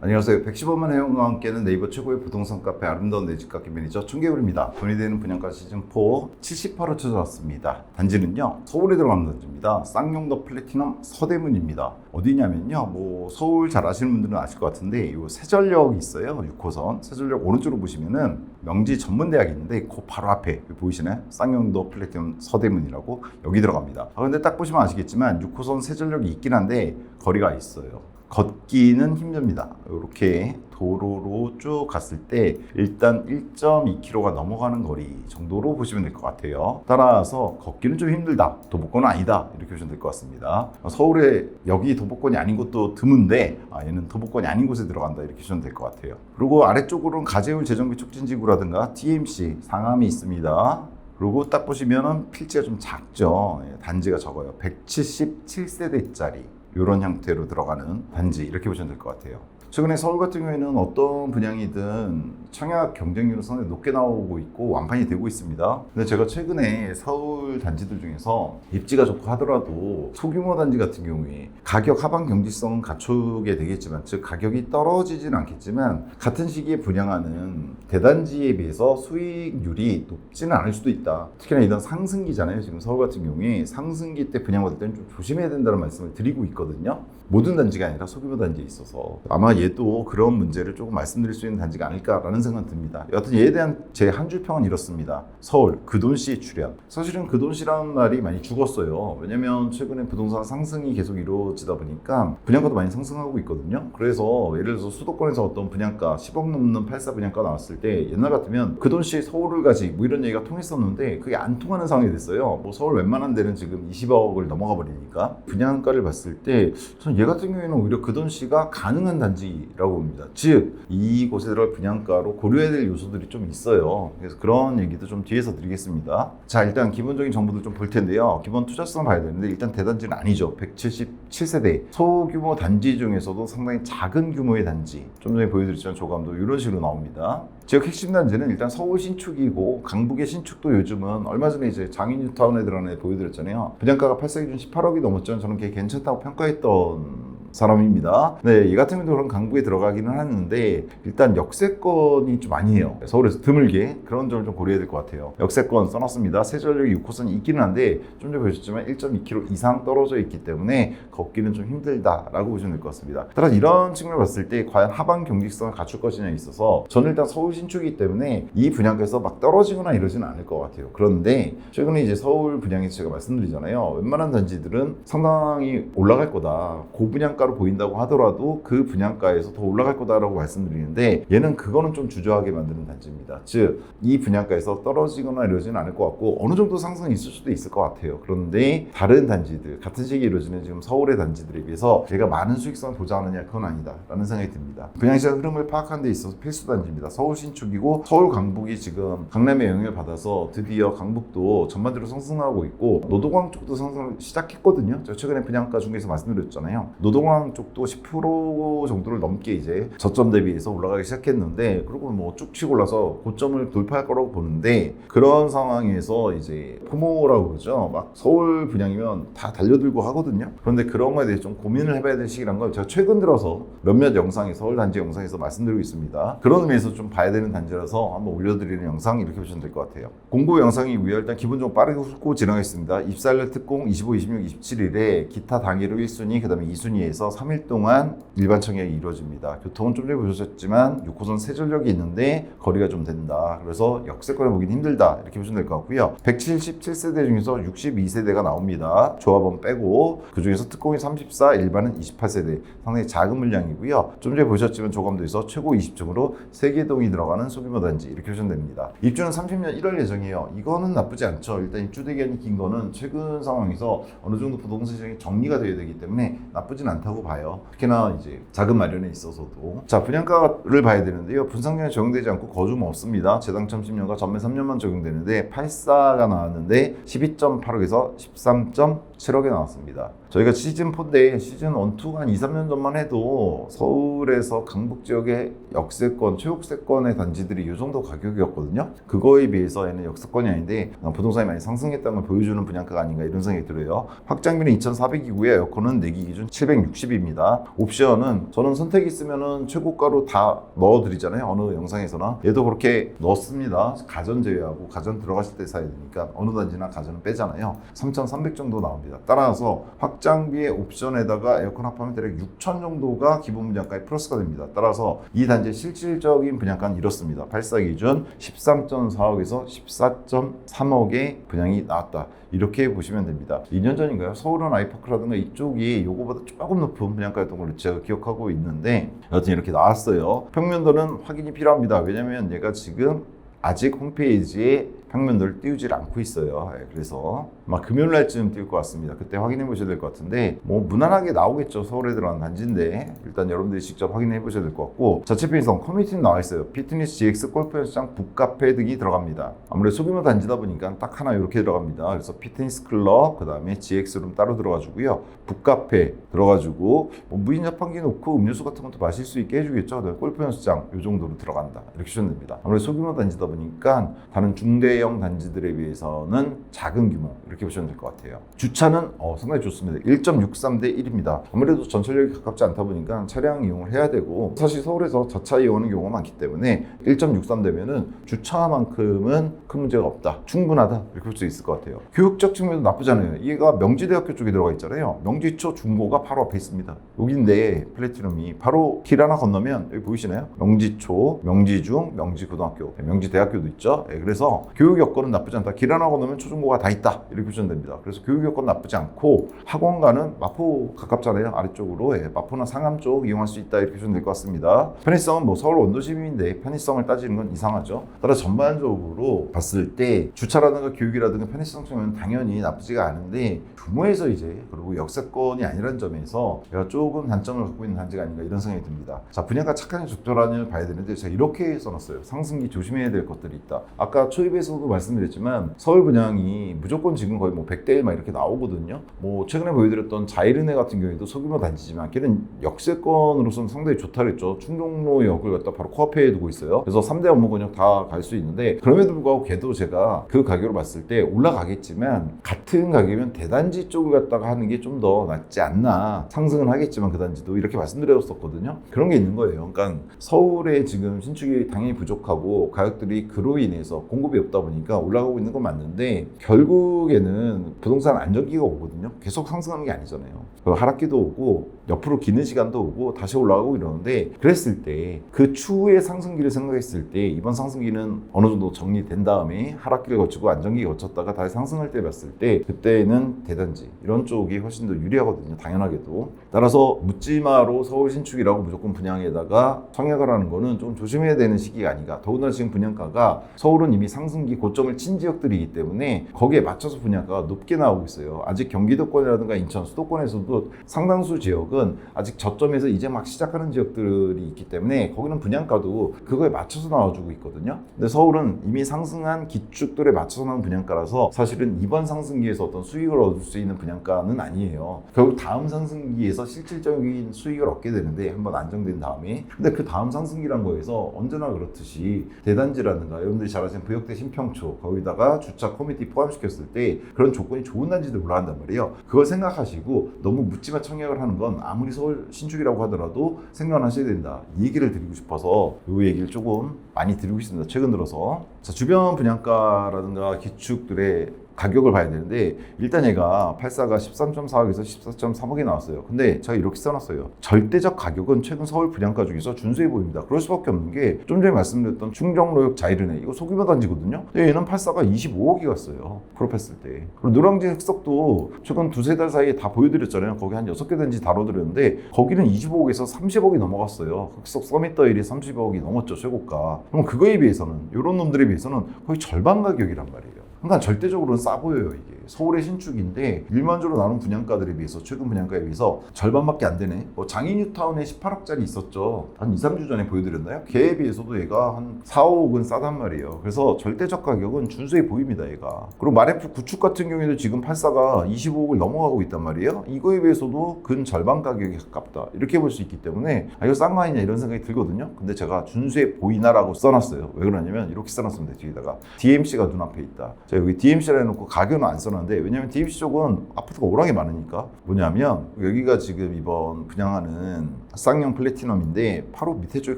안녕하세요. 115만 회원과 함께는 네이버 최고의 부동산 카페 아름다운 내 집 갖기 매니저 청개구리입니다. 돈이 되는 분양가 시즌4 78호 찾아왔습니다. 단지는요, 서울에 들어가는 단지입니다. 쌍용더 플래티넘 서대문입니다. 어디냐면요, 서울 잘 아시는 분들은 아실 것 같은데 이 세전역이 있어요. 6호선 세전역 오른쪽으로 보시면은 명지 전문대학이 있는데 그 바로 앞에 보이시나요? 쌍용더 플래티넘 서대문이라고 여기 들어갑니다. 근데 딱 보시면 아시겠지만 6호선 세전역이 있긴 한데 거리가 있어요. 걷기는 힘듭니다. 이렇게 도로로 쭉 갔을 때 일단 1.2km가 넘어가는 거리 정도로 보시면 될 것 같아요. 따라서 걷기는 좀 힘들다. 도보권은 아니다. 이렇게 보시면 될 것 같습니다. 서울에 여기 도보권이 아닌 곳도 드문데 얘는 도보권이 아닌 곳에 들어간다. 이렇게 보시면 될 것 같아요. 그리고 아래쪽으로는 가재울 재정비 촉진지구라든가 TMC 상암이 있습니다. 그리고 딱 보시면은 필지가 좀 작죠. 단지가 적어요. 177세대짜리. 이런 형태로 들어가는 단지 이렇게 보시면 될 것 같아요. 최근에 서울 같은 경우에는 어떤 분양이든 청약 경쟁률은 상당히 높게 나오고 있고 완판이 되고 있습니다. 근데 제가 최근에 서울 단지들 중에서 입지가 좋고 하더라도 소규모 단지 같은 경우에 가격 하방 경직성은 갖추게 되겠지만, 즉 가격이 떨어지진 않겠지만 같은 시기에 분양하는 대단지에 비해서 수익률이 높지는 않을 수도 있다. 특히나 이런 상승기잖아요. 지금 서울 같은 경우에 상승기 때 분양받을 때는 좀 조심해야 된다는 말씀을 드리고 있거든요. 모든 단지가 아니라 소규모 단지에 있어서 아마 얘도 그런 문제를 조금 말씀드릴 수 있는 단지가 아닐까라는 생각이 듭니다. 여하튼 얘에 대한 제 한 줄 평은 이렇습니다. 서울 그돈씨 출현. 사실은 그돈씨라는 말이 많이 죽었어요. 왜냐면 최근에 부동산 상승이 계속 이루어지다 보니까 분양가도 많이 상승하고 있거든요. 그래서 예를 들어서 수도권에서 어떤 분양가 10억 넘는 84 분양가 나왔을 때 옛날 같으면 그돈씨 서울을 가지 이런 얘기가 통했었는데 그게 안 통하는 상황이 됐어요. 서울 웬만한 데는 지금 20억을 넘어가 버리니까 분양가를 봤을 때 전 얘 같은 경우에는 오히려 그돈씨가 가능한 단지라고 봅니다. 즉 이곳에 들어갈 분양가로 고려해야 될 요소들이 좀 있어요. 그래서 그런 얘기도 좀 뒤에서 드리겠습니다. 자, 일단 기본적인 정보들 좀 볼 텐데요. 기본 투자성 봐야 되는데 일단 대단지는 아니죠. 177세대 소규모 단지 중에서도 상당히 작은 규모의 단지, 좀 전에 보여드렸지만 조감도 이런 식으로 나옵니다. 지역 핵심 단지는 일단 서울 신축이고 강북의 신축도 요즘은 얼마 전에 이제 장인뉴타운에 들어간 애 보여드렸잖아요. 분양가가 8사 기준 18억이 넘었죠. 저는 그게 괜찮다고 평가했던 사람입니다. 네, 이 같은 경우도 그런 강북에 들어가기는 하는데 일단 역세권이 좀 아니에요. 서울에서 드물게 그런 점을 좀 고려해야 될 것 같아요. 역세권 써놨습니다. 세전력이 6호선이 있기는 한데 좀 전에 보셨지만 1.2km 이상 떨어져 있기 때문에 걷기는 좀 힘들다라고 보시면 될 것 같습니다. 따라서 이런 측면을 봤을 때 과연 하방 경직성을 갖출 것이냐에 있어서 저는 일단 서울 신축이기 때문에 이 분양가에서 막 떨어지거나 이러지는 않을 것 같아요. 그런데 최근에 이제 서울 분양에서 제가 말씀드리잖아요. 웬만한 단지들은 상당히 올라갈 거다. 고분양가로 보인다고 하더라도 그 분양가에서 더 올라갈 거다라고 말씀드리는데 얘는 그거는 좀 주저하게 만드는 단지입니다. 즉 이 분양가에서 떨어지거나 이러지는 않을 것 같고 어느 정도 상승이 있을 수도 있을 것 같아요. 그런데 다른 단지들 같은 시기에 이루어지는 지금 서울의 단지들에 비해서 얘가 많은 수익성을 보장하느냐 그건 아니다 라는 생각이 듭니다. 분양시장 흐름을 파악하는 데 있어서 필수 단지입니다. 서울 신축이고 서울 강북이 지금 강남의 영향을 받아서 드디어 강북도 전반적으로 상승하고 있고 노동광 쪽도 상승을 시작했거든요. 제가 최근에 분양가 중에서 말씀드렸잖아요. 노동광 쪽도 10% 정도를 넘게 이제 저점 대비해서 올라가기 시작했는데 그리고 뭐 쭉 치고 올라서 고점을 돌파할 거라고 보는데 그런 상황에서 이제 포모라고 그러죠. 막 서울 분양이면 다 달려들고 하거든요. 그런데 그런 거에 대해서 좀 고민을 해봐야 될 시기란 걸 제가 최근 들어서 몇몇 영상에 서울 단지 영상에서 말씀드리고 있습니다. 그런 의미에서 좀 봐야 되는 단지라서 한번 올려드리는 영상 이렇게 보시면 될 것 같아요. 공고 영상이 위에 일단 기본적으로 빠르게 훑고 지나가겠습니다. 입사일날 특공 25, 26, 27일에 기타 당일로 1순위, 그 다음에 2순위에서 3일 동안 일반 청약이 이루어집니다. 교통은 좀 전에 보셨지만 6호선 세전력이 있는데 거리가 좀 된다. 그래서 역세권을 보기는 힘들다. 이렇게 보시면 될 것 같고요. 177세대 중에서 62세대가 나옵니다. 조합원 빼고 그 중에서 특공이 34, 일반은 28세대. 상당히 작은 물량이고요. 좀 전에 보셨지만 조감도에서 최고 20층으로 세계동이 들어가는 소규모 단지 이렇게 보시면 됩니다. 입주는 30년 1월 예정이에요. 이거는 나쁘지 않죠. 일단 입주 대기간이 긴 거는 최근 상황에서 어느 정도 부동산 시장이 정리가 되어야 되기 때문에 나쁘진 않다고 봐요. 특히나 이제 작은 마련에 있어서도. 자, 분양가를 봐야 되는데요. 분상량에 적용되지 않고 거주는 없습니다. 재당첨 10년과 전매 3년만 적용되는데 84가 나왔는데 12.8억에서 13.7 7억에 나왔습니다. 저희가 시즌4인데 시즌 1, 2가 한 2, 3년 전만 해도 서울에서 강북 지역의 역세권, 최역세권의 단지들이 이 정도 가격이었거든요. 그거에 비해서 얘는 역세권이 아닌데 부동산이 많이 상승했다는 걸 보여주는 분양가가 아닌가 이런 생각이 들어요. 확장비는 2,400이고요. 에어컨은 내기 기준 760입니다. 옵션은 저는 선택이 있으면은 최고가로 다 넣어드리잖아요. 어느 영상에서나. 얘도 그렇게 넣습니다. 가전 제외하고 가전 들어가실 때 사야 되니까 어느 단지나 가전은 빼잖아요. 3,300 정도 나옵니다. 따라서 확장비의 옵션에다가 에어컨 합하면 대략 6,000 정도가 기본 분양가에 플러스가 됩니다. 따라서 이 단지의 실질적인 분양가는 이렇습니다. 84 기준 13.4억에서 14.3억의 분양이 나왔다. 이렇게 보시면 됩니다. 2년 전인가요? 서울은 아이파크라든가 이쪽이 요거보다 조금 높은 분양가였던 걸로 제가 기억하고 있는데 여튼 이렇게 나왔어요. 평면도는 확인이 필요합니다. 왜냐면 얘가 지금 아직 홈페이지에 평면도를 띄우질 않고 있어요. 그래서 아마 금요일 날쯤 띄울 것 같습니다. 그때 확인해 보셔야 될 것 같은데 뭐 무난하게 나오겠죠. 서울에 들어간 단지인데 일단 여러분들이 직접 확인해 보셔야 될 것 같고 자체 편의성 커뮤니티는 나와 있어요. 피트니스, GX, 골프 연습장, 북카페 등이 들어갑니다. 아무래도 소규모 단지다 보니까 딱 하나 이렇게 들어갑니다. 그래서 피트니스 클럽, 그 다음에 GX룸 따로 들어가지고요. 북카페 들어가지고 뭐 무인 자판기 놓고 음료수 같은 것도 마실 수 있게 해주겠죠. 골프 연습장 이 정도로 들어간다. 이렇게 보시면 됩니다. 아무래도 소규모 단지다 보니까 다른 중대형 단지들에 비해서는 작은 규모 이렇게 보시면 될 것 같아요. 주차는 상당히 좋습니다. 1.63대 1입니다. 아무래도 전철역이 가깝지 않다 보니까 차량 이용을 해야 되고 사실 서울에서 자차 이용하는 경우가 많기 때문에 1.63 되면은 주차만큼은 큰 문제가 없다. 충분하다. 이렇게 볼 수 있을 것 같아요. 교육적 측면도 나쁘지 않아요. 얘가 명지대학교 쪽에 들어가 있잖아요. 명지초 중고가 바로 앞에 있습니다. 여기인데 플래티넘이 바로 길 하나 건너면 여기 보이시나요? 명지초, 명지중, 명지고등학교, 명지대학교도 있죠. 그래서 교육 여건은 나쁘지 않다. 길 하나 건너면 초중고가 다 있다. 이렇게 보시면 됩니다. 그래서 교육 여건 나쁘지 않고 학원가는 마포 가깝잖아요. 아래쪽으로 마포나 상암 쪽 이용할 수 있다. 이렇게 보시면 될 것 같습니다. 편의성은 뭐 서울 원도심인데 편의성을 따지는 건 이상하죠. 따라서 전반적으로 봤을 때 주차라든가 교육이라든가 편의성 측면은 당연히 나쁘지가 않은데 규모에서 이제 그리고 역세권이 아니라는 점에서 얘가 조금 단점을 갖고 있는 단지가 아닌가 이런 생각이 듭니다. 자, 분양가 착하냐 적절하냐를 봐야 되는데 제가 이렇게 써놨어요. 상승기 조심해야 될 것들이 있다. 아까 초입에서도 말씀드렸지만 서울 분양이 무조건 지금 거의 뭐 100대 1 막 이렇게 나오거든요. 뭐 최근에 보여드렸던 자이르네 같은 경우에도 소규모 단지지만 걔는 역세권으로서는 상당히 좋다 그랬죠. 충정로역을 갖다 바로 코앞에 두고 있어요. 그래서 3대 업무권역 다 갈 수 있는데 그럼에도 불구하고 걔도 제가 그 가격으로 봤을 때 올라가겠지만 같은 가격이면 대단지 쪽을 갖다가 하는 게 좀 더 낫지 않나. 상승은 하겠지만 그 단지도 이렇게 말씀드렸었거든요. 그런 게 있는 거예요. 그러니까 서울에 지금 신축이 당연히 부족하고 가격들이 그로 인해서 공급이 없다 보니까 올라가고 있는 건 맞는데 결국에는 부동산 안정기가 오거든요. 계속 상승하는 게 아니잖아요. 하락기도 오고 옆으로 기는 시간도 오고 다시 올라가고 이러는데 그랬을 때 그 추후의 상승기를 생각했을 때 이번 상승기는 어느 정도 정리된 다음에 하락기를 거치고 안정기 거쳤다가 다시 상승할 때 봤을 때 그때는 대단지 이런 쪽이 훨씬 더 유리하거든요. 당연하게도. 따라서 묻지마로 서울 신축이라고 무조건 분양에다가 청약을 하는 거는 좀 조심해야 되는 시기가 아닌가. 더군다나 지금 분양가가 서울은 이미 상승기 고점을 친 지역들이기 때문에 거기에 맞춰서 분양가가 높게 나오고 있어요. 아직 경기도권이라든가 인천 수도권에서도 상당수 지역은 아직 저점에서 이제 막 시작하는 지역들이 있기 때문에 거기는 분양가도 그거에 맞춰서 나와주고 있거든요. 근데 서울은 이미 상승한 기축들에 맞춰서 나온 분양가라서 사실은 이번 상승기에서 어떤 수익을 얻을 수 있는 분양가는 아니에요. 결국 다음 상승기에서 실질적인 수익을 얻게 되는데 한번 안정된 다음에 근데 그 다음 상승기란 거에서 언제나 그렇듯이 대단지라든가 여러분들이 잘 아시는 부역대 신평초 거기다가 주차 커뮤니티 포함시켰을 때 그런 조건이 좋은 단지들 올라간단 말이에요. 그걸 생각하시고 너무 묻지마 청약을 하는 건 아무리 서울 신축이라고 하더라도 생각하셔야 된다. 이 얘기를 드리고 싶어서 이 얘기를 조금 많이 드리고 있습니다. 최근 들어서. 자, 주변 분양가라든가 기축들의 가격을 봐야 되는데 일단 얘가 84가 13.4억에서 14.3억이 나왔어요. 근데 제가 이렇게 써놨어요. 절대적 가격은 최근 서울 분양가 중에서 준수해 보입니다. 그럴 수밖에 없는 게 좀 전에 말씀드렸던 충정로역 자이르네 이거 소규모 단지거든요. 근데 얘는 84가 25억이 갔어요. 풀업했을 때. 그리고 노량진 흑석도 최근 두세 달 사이에 다 보여드렸잖아요. 거기 한 6개 단지 다뤄드렸는데 거기는 25억에서 30억이 넘어갔어요. 흑석 서밋더일이 30억이 넘었죠. 최고가. 그럼 그거에 비해서는 이런 놈들에 비해서는 거의 절반 가격이란 말이에요. 그러니까 절대적으로는 싸 보여요. 이게 서울의 신축인데 일반적으로 나오는 분양가들에 비해서 최근 분양가에 비해서 절반밖에 안 되네. 뭐 장인뉴타운에 18억짜리 있었죠. 한 2, 3주 전에 보여드렸나요? 걔에 비해서도 얘가 한 4, 5억은 싸단 말이에요. 그래서 절대적 가격은 준수해 보입니다. 얘가. 그리고 마레프 구축 같은 경우에도 지금 84가 25억을 넘어가고 있단 말이에요. 이거에 비해서도 근 절반 가격에 가깝다. 이렇게 볼 수 있기 때문에 이거 싼 거 아니냐 이런 생각이 들거든요. 근데 제가 준수해 보이나라고 써놨어요. 왜 그러냐면 이렇게 써놨습니다. 뒤에다가 DMC가 눈앞에 있다. 자, 여기 DMC라 해놓고 가격은 안 써놨는데 왜냐면 DMC 쪽은 아파트가 워낙에 많으니까 뭐냐면 여기가 지금 이번 분양하는 쌍용 플래티넘인데 바로 밑에 쪽에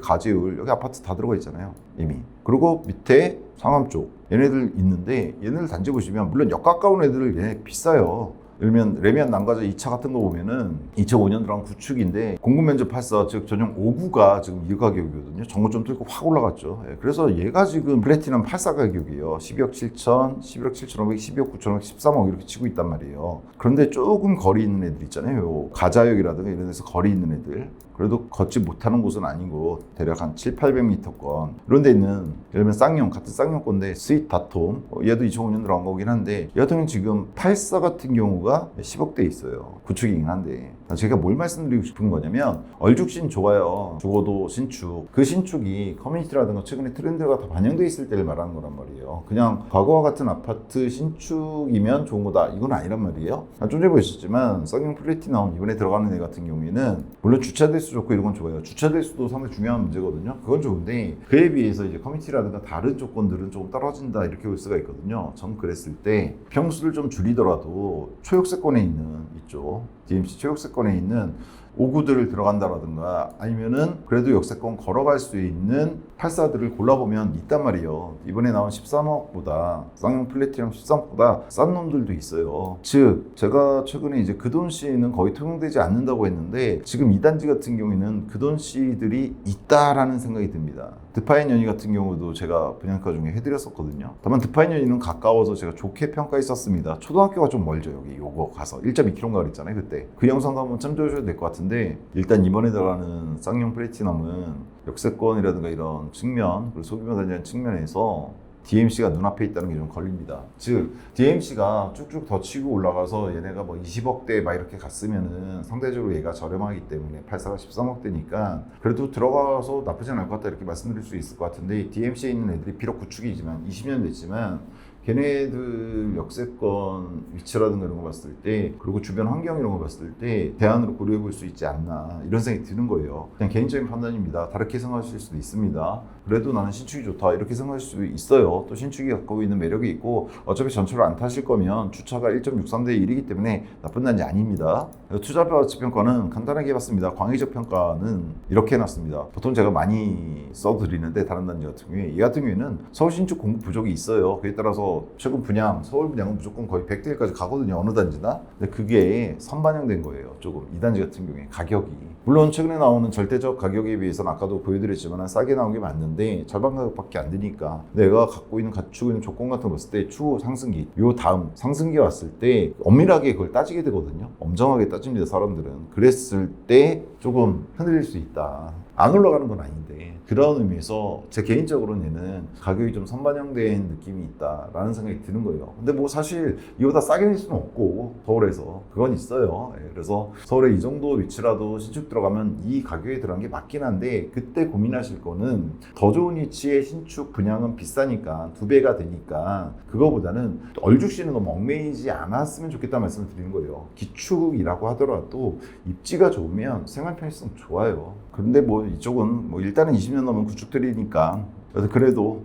가재울 여기 아파트 다 들어가 있잖아요. 이미. 그리고 밑에 상암 쪽 얘네들 있는데 얘네들 단지 보시면 물론 역 가까운 애들 얘네 비싸요. 예를 들면 레미안 난과자 2차 같은 거 보면은 2005년 들어간 구축인데 공급 면적 84 즉 전용 5구가 지금 이 가격이거든요. 정고 좀 뚫고 확 올라갔죠. 예, 그래서 얘가 지금 플래티넘 84 가격이에요. 12억 7천, 11억 7,500, 12억 9,500, 13억 이렇게 치고 있단 말이에요. 그런데 조금 거리 있는 애들 있잖아요. 요 가자역이라든가 이런 데서 거리 있는 애들. 그래도 걷지 못하는 곳은 아니고 대략 한 7, 800m권 이런 데 있는 예를 들면 쌍용 같은 쌍용 건데 스윗 다톰 얘도 2005년 들어간 거긴 한데 얘 같은 경우는 지금 84 같은 경우가 10억대 있어요. 구축이긴 한데 제가 뭘 말씀드리고 싶은 거냐면 얼죽신 좋아요. 죽어도 신축 그 신축이 커뮤니티라든가 최근에 트렌드가 다 반영돼 있을 때를 말하는 거란 말이에요. 그냥 과거와 같은 아파트 신축이면 좋은 거다 이건 아니란 말이에요. 좀 전에 보셨지만 쌍용 플래티넘 이번에 들어가는 애 같은 경우에는 물론 주차 대수 좋고 이런 건 좋아요. 주차 대수도 상당히 중요한 문제거든요. 그건 좋은데 그에 비해서 이제 커뮤니티라든가 다른 조건들은 조금 떨어진다 이렇게 볼 수가 있거든요. 전 그랬을 때 평수를 좀 줄이더라도 초역세권에 있는 이쪽 DMC 초역세권에 있는 5구들을 들어간다라든가 아니면은 그래도 역세권 걸어갈 수 있는 84들을 골라보면 있단 말이에요. 이번에 나온 13억보다 쌍용 플래티넘 13억보다 싼 놈들도 있어요. 즉 제가 최근에 이제 그돈씨는 거의 통용되지 않는다고 했는데 지금 이 단지 같은 경우에는 그돈씨들이 있다라는 생각이 듭니다. 드파인 연희 같은 경우도 제가 분양가 중에 해드렸었거든요. 다만 드파인 연희는 가까워서 제가 좋게 평가했었습니다. 초등학교가 좀 멀죠. 여기 요거 가서 1.2km인가 그랬잖아요. 그때 그 영상도 한번 참조하셔도 될 것 같은데 일단 이번에 들어가는 쌍용 플래티넘은 역세권이라든가 이런 측면 그리고 소규모 단지라는 측면에서 DMC가 눈앞에 있다는 게 좀 걸립니다. 즉 DMC가 쭉쭉 더 치고 올라가서 얘네가 뭐 20억대 막 이렇게 갔으면은 상대적으로 얘가 저렴하기 때문에 84가 13억대니까 그래도 들어가서 나쁘지 않을 것 같다 이렇게 말씀드릴 수 있을 것 같은데 DMC에 있는 애들이 비록 구축이지만 20년 됐지만 걔네들 역세권 위치라든가 이런 거 봤을 때 그리고 주변 환경 이런 거 봤을 때 대안으로 고려해 볼 수 있지 않나 이런 생각이 드는 거예요. 그냥 개인적인 판단입니다. 다르게 생각하실 수도 있습니다. 그래도 나는 신축이 좋다 이렇게 생각하실 수도 있어요. 또 신축이 갖고 있는 매력이 있고 어차피 전철을 안 타실 거면 주차가 1.63대 1이기 때문에 나쁜 단지 아닙니다. 투자 가치 평가는 간단하게 해봤습니다. 광의적 평가는 이렇게 해놨습니다. 보통 제가 많이 써드리는데 다른 단지 같은 경우에 이 같은 경우에는 서울 신축 공급 부족이 있어요. 그에 따라서 최근 분양, 서울 분양은 무조건 거의 100대 1까지 가거든요. 어느 단지나. 근데 그게 선반영된 거예요. 조금 이 단지 같은 경우에 가격이. 물론 최근에 나오는 절대적 가격에 비해서는 아까도 보여드렸지만 싸게 나온 게 맞는데 절반 가격밖에 안 되니까 내가 갖고 있는 갖추고 있는 조건 같은 거 봤을 때 추후 상승기 요 다음 상승기 왔을 때 엄밀하게 그걸 따지게 되거든요. 엄정하게 따집니다. 사람들은. 그랬을 때 조금 흔들릴 수 있다. 안 올라가는 건 아닌데 그런 의미에서 제 개인적으로는 얘는 가격이 좀 선반영된 느낌이 있다라는 생각이 드는 거예요. 근데 뭐 사실 이보다 싸게 낼 수는 없고 서울에서 그건 있어요. 그래서 서울에 이 정도 위치라도 신축 들어가면 이 가격에 들어간 게 맞긴 한데 그때 고민하실 거는 더 좋은 위치의 신축 분양은 비싸니까 2배가 되니까 그거보다는 얼죽씨는 너무 얽매이지 않았으면 좋겠다는 말씀을 드리는 거예요. 기축이라고 하더라도 입지가 좋으면 생활 편의성 좋아요. 그런데 뭐 이쪽은 뭐 일단은 20년 넘은 구축들이니까 그래도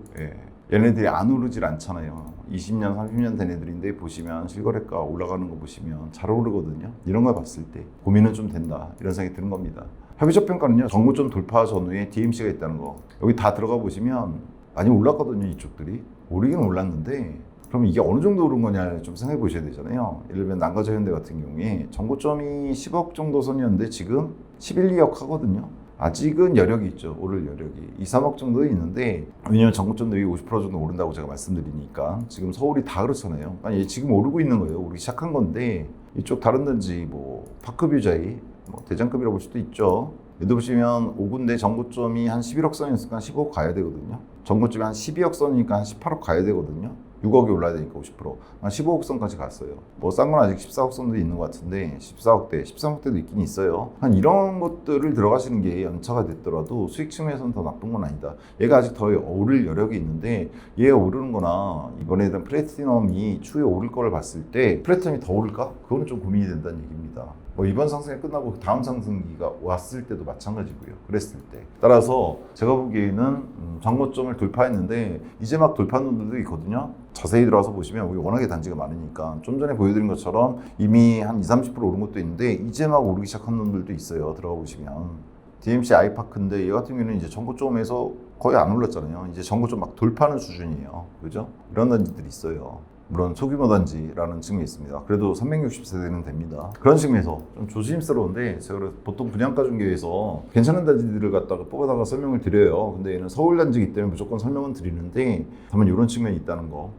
얘네들이 안 오르질 않잖아요. 20년, 30년 된 애들인데 보시면 실거래가 올라가는 거 보시면 잘 오르거든요. 이런 걸 봤을 때 고민은 좀 된다 이런 생각이 드는 겁니다. 협의적 평가는요. 정고점 돌파 전후에 DMC가 있다는 거 여기 다 들어가 보시면 많이 올랐거든요. 이쪽들이 오르긴 올랐는데 그럼 이게 어느 정도 오른 거냐 좀 생각해 보셔야 되잖아요. 예를 들면 난과자 현대 같은 경우에 정고점이 10억 정도 선이었는데 지금 11, 2억 하거든요. 아직은 여력이 있죠. 오를 여력이 2, 3억 정도 있는데 왜냐면 정고점 대비 50% 정도 오른다고 제가 말씀드리니까 지금 서울이 다 그렇잖아요. 아니 지금 오르고 있는 거예요. 오르기 시작한 건데 이쪽 다른 단지 뭐 파크뷰자이 뭐 대장급이라고 볼 수도 있죠. 예를 보시면 5군데 정고점이 한 11억 선이었으니까 15억 가야 되거든요. 정고점이 한 12억 선이니까 한 18억 가야 되거든요. 6억이 올라야 되니까 50%. 한 15억 선까지 갔어요. 뭐 싼 건 아직 14억 선도 있는 것 같은데 14억대, 13억대도 있긴 있어요. 한 이런 것들을 들어가시는 게 연차가 됐더라도 수익 측면에서는 더 나쁜 건 아니다. 얘가 아직 더 오를 여력이 있는데 얘가 오르는 거나 이번에 대한 플래티넘이 추후에 오를 거를 봤을 때 플래티넘이 더 오를까? 그거는 좀 고민이 된다는 얘기입니다. 뭐 이번 상승이 끝나고 다음 상승기가 왔을 때도 마찬가지고요. 그랬을 때. 따라서 제가 보기에는 전고점을 돌파했는데 이제 막 돌파하는 분들도 있거든요. 자세히 들어와서 보시면 우리 워낙에 단지가 많으니까 좀 전에 보여드린 것처럼 이미 한 20-30% 오른 것도 있는데 이제 막 오르기 시작한 놈들도 있어요. 들어가 보시면. DMC 아이파크인데 얘 같은 경우는 이제 전고점에서 거의 안 올랐잖아요. 이제 전고점 막 돌파하는 수준이에요. 그죠? 이런 단지들이 있어요. 물론 소규모 단지라는 측면이 있습니다. 그래도 360세대는 됩니다. 그런 측면에서 좀 조심스러운데 제가 보통 분양가 중개에서 괜찮은 단지들을 갖다가 뽑아다가 설명을 드려요. 근데 얘는 서울 단지이기 때문에 무조건 설명은 드리는데 다만 이런 측면이 있다는 거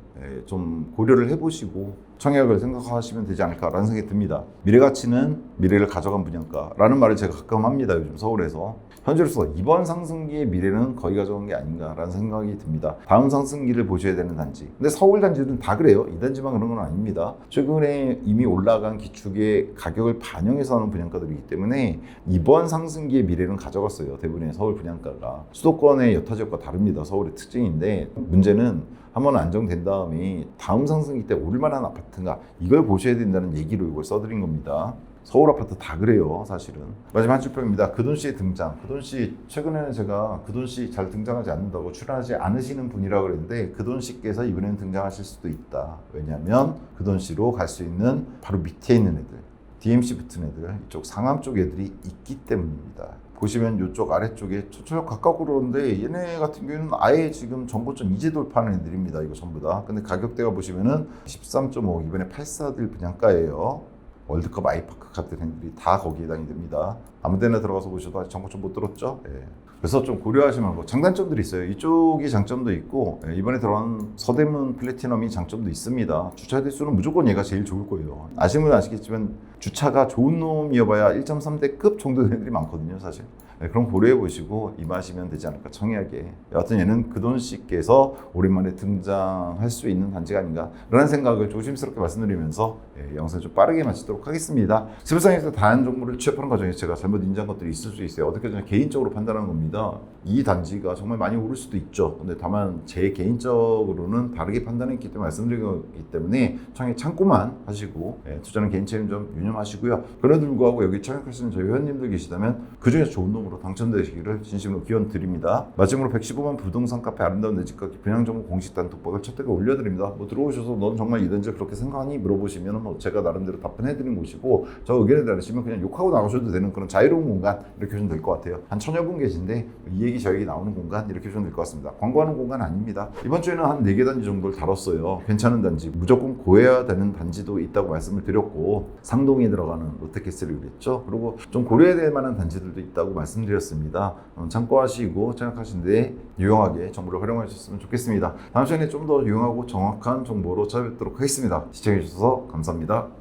좀 고려를 해보시고 청약을 생각하시면 되지 않을까라는 생각이 듭니다. 미래가치는 미래를 가져간 분양가라는 말을 제가 가끔 합니다. 요즘 서울에서. 현재로서 이번 상승기의 미래는 거의 가져간 게 아닌가라는 생각이 듭니다. 다음 상승기를 보셔야 되는 단지. 근데 서울 단지들은 다 그래요. 이 단지만 그런 건 아닙니다. 최근에 이미 올라간 기축의 가격을 반영해서 하는 분양가들이기 때문에 이번 상승기의 미래는 가져갔어요. 대부분의 서울 분양가가. 수도권의 여타 지역과 다릅니다. 서울의 특징인데 문제는 한번 안정된 다음에 다음 상승기 때 오를만한 아파트인가 이걸 보셔야 된다는 얘기로 이걸 써드린 겁니다. 서울 아파트 다 그래요, 사실은. 마지막 한 줄평입니다. 그돈 씨의 등장. 그돈 씨 최근에는 제가 그돈 씨 잘 등장하지 않는다고 출연하지 않으시는 분이라고 그랬는데 그돈 씨께서 이번에는 등장하실 수도 있다. 왜냐하면 그돈 씨로 갈 수 있는 바로 밑에 있는 애들, DMC 붙은 애들, 이쪽 상암 쪽 애들이 있기 때문입니다. 보시면 이쪽 아래쪽에 저쪽 가까워 그러는데 얘네 같은 경우는 아예 지금 전고점 이제 돌파하는 애들입니다. 이거 전부 다. 근데 가격대가 보시면은 13.5 이번에 84들 분양가예요. 월드컵 아이파크 같은 애들이 다 거기에 해당이 됩니다. 아무 데나 들어가서 보셔도 아직 전고점 못 들었죠? 예. 그래서 좀 고려하시면 뭐 장단점들이 있어요. 이쪽이 장점도 있고 이번에 들어간 서대문 플래티넘이 장점도 있습니다. 주차 대수는 무조건 얘가 제일 좋을 거예요. 아시는 분은 아시겠지만 주차가 좋은 놈이어봐야 1.3대급 정도 되는 애들이 많거든요, 사실. 네, 그럼 고려해 보시고 임하시면 되지 않을까, 청약에. 여하튼 얘는 그돈 씨께서 오랜만에 등장할 수 있는 단지가 아닌가 라는 생각을 조심스럽게 말씀드리면서 영상 좀 빠르게 마치도록 하겠습니다. 지불상에서 다양한 정보를 취합하는 과정에서 제가 잘못 인지한 것들이 있을 수 있어요. 어떻게 저는 개인적으로 판단하는 겁니다. 이 단지가 정말 많이 오를 수도 있죠. 근데 다만 제 개인적으로는 다르게 판단했기 때문에 말씀드린 거기 때문에 청약 참고만 하시고 투자는 개인 책임 좀 유념하시고요. 그럼에도 불구하고 여기 청약하시는 저희 회원님들 계시다면 그중에서 좋은 놈으로 당첨되시기를 진심으로 기원 드립니다. 마지막으로 115만 부동산 카페 아름다운 내 집값 분양정보 공식 단톡방을 첫 댓글 올려드립니다. 뭐 들어오셔서 넌 정말 이 단지 그렇게 생각하니? 물어보시면 뭐 제가 나름대로 답변해드리는 곳이고 저 의견에 따르시면 그냥 욕하고 나가셔도 되는 그런 자유로운 공간 이렇게 하시면 될 것 같아요. 한 1000여 분 계신데 이 얘기 저 얘기 나오는 공간 이렇게 하시면 될 것 같습니다. 광고하는 공간 아닙니다. 이번 주에는 한 4개 단지 정도를 다뤘어요. 괜찮은 단지, 무조건 고해야 되는 단지도 있다고 말씀을 드렸고 상동에 들어가는 롯데캐슬을 그랬죠. 그리고 좀 고려해야 될 만한 단지들도 있다고 말씀드렸습니다. 참고하시고 생각하시는데 유용하게 정보를 활용하셨으면 좋겠습니다. 다음 시간에 좀 더 유용하고 정확한 정보로 찾아뵙도록 하겠습니다. 시청해주셔서 감사합니다.